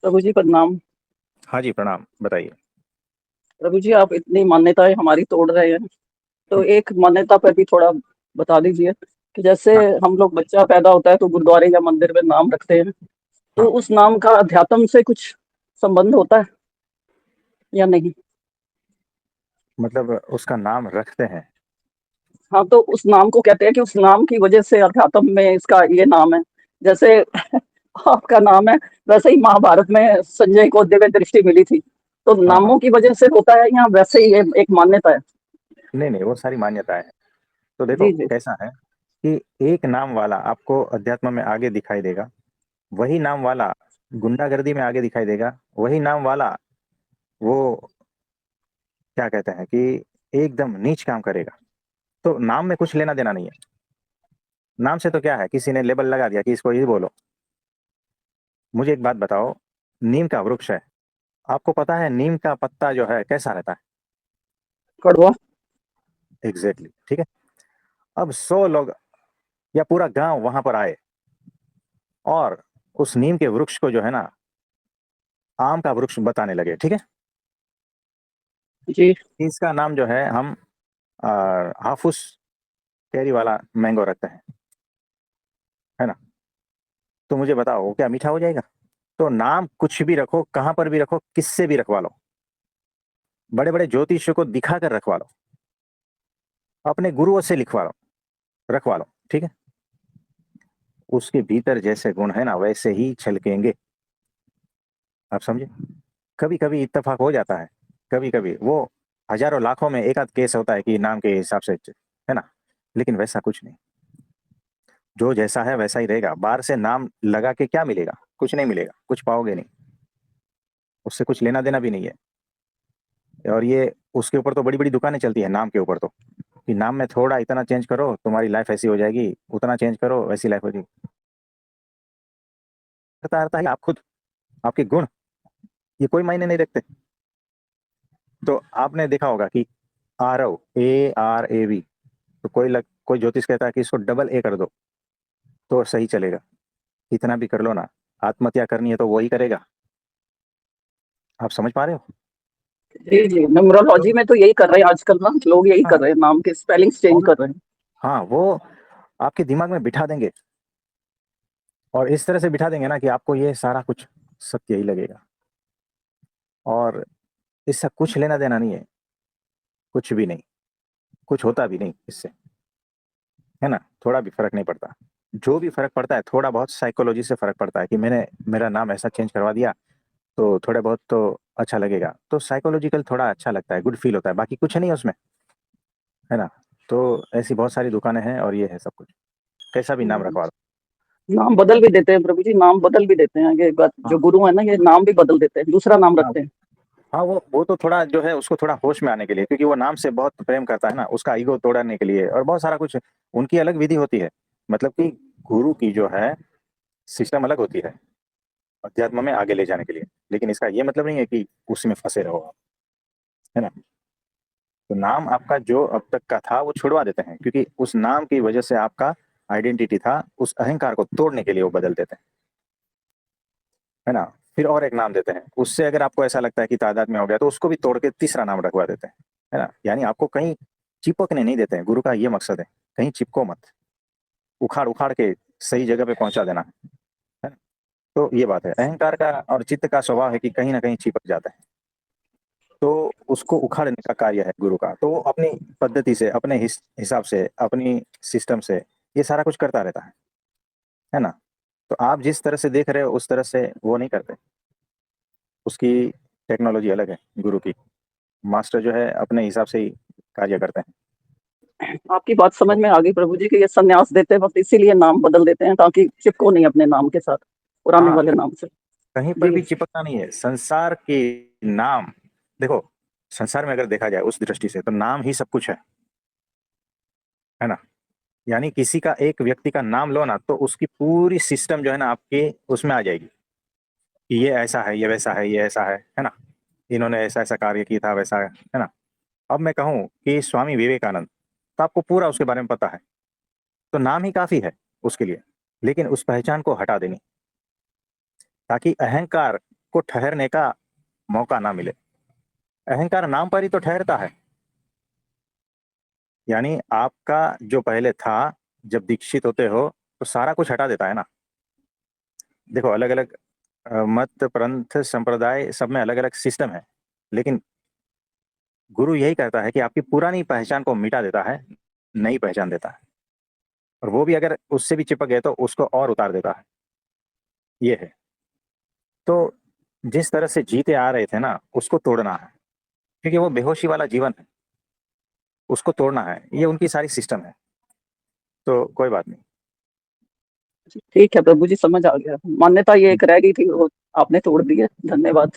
प्रभु जी प्रणाम। हाँ जी, प्रणाम। बताइए। प्रभु जी आप इतनी मान्यताएं हमारी तोड़ रहे हैं, तो हुँ, एक मान्यता पर भी थोड़ा बता दीजिए कि जैसे हाँ, हम लोग बच्चा पैदा होता है तो गुरुद्वारे या मंदिर में नाम रखते हैं, तो हाँ। उस नाम का अध्यात्म से कुछ संबंध होता है या नहीं? मतलब उसका नाम रखते हैं। हाँ, तो उस नाम को कहते हैं कि उस नाम की वजह से अध्यात्म में इसका ये नाम है। जैसे आपका नाम है, वैसे ही महाभारत में संजय को दिव्य दृष्टि मिली थी, तो हाँ, हाँ। नामों की वजह से होता है या वैसे ही ये एक मान्यता है? नहीं, नहीं, वो सारी मान्यताएँ हैं। तो देखो जी जी। कैसा है कि एक नाम वाला आपको अध्यात्म में आगे दिखाई देगा, वही नाम वाला गुंडागर्दी में आगे दिखाई देगा, वही नाम वाला वो क्या कहते हैं कि एकदम नीच काम करेगा। तो नाम में कुछ लेना-देना नहीं है। नाम से तो क्या है, किसी ने लेबल लगा दिया कि इसको ये बोलो। मुझे एक बात बताओ, नीम का वृक्ष है, आपको पता है नीम का पत्ता जो है कैसा रहता है? कड़वा। एग्ज़ैक्टली, ठीक है? अब 100 लोग या पूरा गाँव वहाँ पर आए और उस नीम के वृक्ष को जो है ना, आम का वृक्ष बताने लगे, ठीक है? जी। इसका नाम जो है हम अ, हाफूस कैरी वाला मैंगो रखते हैं, है ना? तो मुझे बताओ वो क्या मीठा हो जाएगा? तो नाम कुछ भी रखो, कहाँ पर भी रखो, किससे भी रखवा लो, बड़े-बड़े ज्योतिषियों को दिखा कर रखवा लो, अपने गुरुओं से लिखवा लो, रखवा लो, ठीक है? उसके भीतर जैसे गुण है ना, वैसे ही छलकेंगे, आप समझे? कभी-कभी इत्तेफ़ाक हो जाता है, कभी-कभी वो हज़ारों लाखों में एक आध केस होता है कि नाम के हिसाब से है ना? लेकिन वैसा कुछ नहीं, जो जैसा है वैसा ही रहेगा। बाहर से नाम लगा के क्या मिलेगा? कुछ नहीं मिलेगा, कुछ पाओगे नहीं, उससे कुछ लेना-देना भी नहीं है। और ये उसके ऊपर तो बड़ी-बड़ी दुकानें चलती हैं नाम के ऊपर तो, कि नाम में थोड़ा इतना चेंज करो, तुम्हारी लाइफ़ ऐसी हो जाएगी, उतना चेंज करो, वैसी लाइफ़ हो जाएगी। करता-करता ही आप खुद, आपके गुण, ये कोई मायने नहीं रखते। तो आपने देखा होगा कि आरव, ARAV, तो कोई ज्योतिष कहता है कि इसको डबल ए कर दो, तो सही चलेगा। इतना भी कर लो ना, आत्महत्या करनी है तो वही करेगा। आप समझ पा रहे हो? जी जी, तो न्यूमरोलॉजी में तो यही कर रहे हैं आजकल ना, लोग यही हाँ, कर रहे हैं, नाम के स्पेलिंग्स चेंज और कर रहे हैं। हाँ, वो आपके दिमाग में बिठा देंगे और इस तरह से बिठा देंगे ना कि आपको ये सारा कुछ सत्य ही लगेगा और इससे कुछ लेना-देना नहीं है, कुछ भी नहीं, कुछ होता भी नहीं इससे, है ना? थोड़ा भी फ़र्क नहीं पड़ता। जो भी फ़र्क पड़ता है, थोड़ा बहुत साइकोलॉजी से फ़र्क पड़ता है कि मैंने मेरा नाम ऐसा चेंज करवा दिया, तो थोड़ा बहुत तो अच्छा लगेगा। तो साइकोलॉजिकल थोड़ा अच्छा लगता है, गुड फ़ील होता है, बाकी कुछ नहीं है उसमें, है ना? तो ऐसी बहुत सारी दुकानें हैं और ये है सब कुछ। कैसा भी नाम हम्म, रखवा लो। नाम बदल भी देते हैं प्रभु जी, नाम बदल भी देते हैं। ये बात जो हाँ, गुरु है ना, ये नाम भी बदल देते हैं, दूसरा नाम हाँ। रखते हैं। हाँ, वो तो थोड़ा जो है उसको थोड़ा होश में आने के लिए, क्योंकि वो नाम से बहुत प्रेम करता है ना, उसका ईगो तोड़ने के लिए और बहुत सारा कुछ उनकी अलग विधि होती है। मतलब कि गुरु की जो है सिस्टम अलग होती है, अध्यात्म में आगे ले जाने के लिए। लेकिन इसका ये मतलब नहीं है कि उसी में फँसे रहो आप, है ना? तो नाम आपका जो अब तक का था वो छुड़वा देते हैं, क्योंकि उस नाम की वजह से आपका आइडेंटिटी था, उस अहंकार को तोड़ने के लिए वो बदल देते हैं, है ना? फिर और एक नाम देते हैं, उससे अगर आपको ऐसा लगता है कि तादाद में हो गया तो उसको भी तोड़ के तीसरा नाम रखवा देते हैं, है ना? यानी आपको कहीं चिपकने नहीं देते हैं, गुरु का ये मकसद है, कहीं चिपको मत, उखाड़-उखाड़ के सही जगह पे पहुँचा देना, है ना? तो ये बात है, अहंकार का और चित्त का स्वभाव है कि कहीं न कहीं चिपक जाता है, तो उसको उखाड़ने का कार्य है गुरु का। तो वो अपनी पद्धति से, अपने हिसाब से, अपनी सिस्टम से ये सारा कुछ करता रहता है ना? तो आप जिस तरह से देख रहे हो उस तरह से वो नहीं करते, उसकी टेक्नोलॉजी अलग है गुरु की। मास्टर जो है अपने हिसाब से ही कार्य करते हैं। आपकी बात समझ तो में आ गई प्रभु जी कि ये सन्यास देते वक्त इसीलिए नाम बदल देते हैं, ताकि चिपको नहीं अपने नाम के साथ, पुराने हाँ, वाले नाम से। कहीं पर जी। भी चिपकना नहीं है। संसार के नाम, देखो, संसार में अगर देखा जाए उस दृष्टि से तो नाम ही सब कुछ है ना? यानी किसी का एक व्यक्ति का नाम लो ना तो उसकी पूरी सिस्टम जो है ना आपके उसमें आ जाएगी कि ये ऐसा है, ये वैसा है, ये ऐसा है ना? इन्होंने ऐसा-ऐसा कार्य किया था, वैसा है ना? अब मैं कहूँ कि स्वामी विवेकानंद, तो आपको पूरा उसके बारे में पता है। तो नाम ही काफ़ी है उसके लिए, लेकिन उस पहचान को हटा देनी, ताकि अहंकार आपको ठहरने का मौका ना मिले। अहंकार नाम पर ही तो ठहरता है। यानी आपका जो पहले था, जब दीक्षित होते हो तो सारा कुछ हटा देता है ना। देखो, अलग अलग मत, पंथ, संप्रदाय, सब में अलग अलग सिस्टम है, लेकिन गुरु यही करता है कि आपकी पुरानी पहचान को मिटा देता है, नई पहचान देता है। और वो भी अगर उससे भी चिपक गए तो उसको और उतार देता है। ये है। तो जिस तरह से जीते आ रहे थे ना, उसको तोड़ना है, क्योंकि वो बेहोशी वाला जीवन है, उसको तोड़ना है। ये उनकी सारी सिस्टम है। तो कोई बात नहीं। ठीक है प्रभु जी, समझ आ गया। मान्यता ये एक रह गई थी, वो आपने तोड़ दी है। धन्यवाद।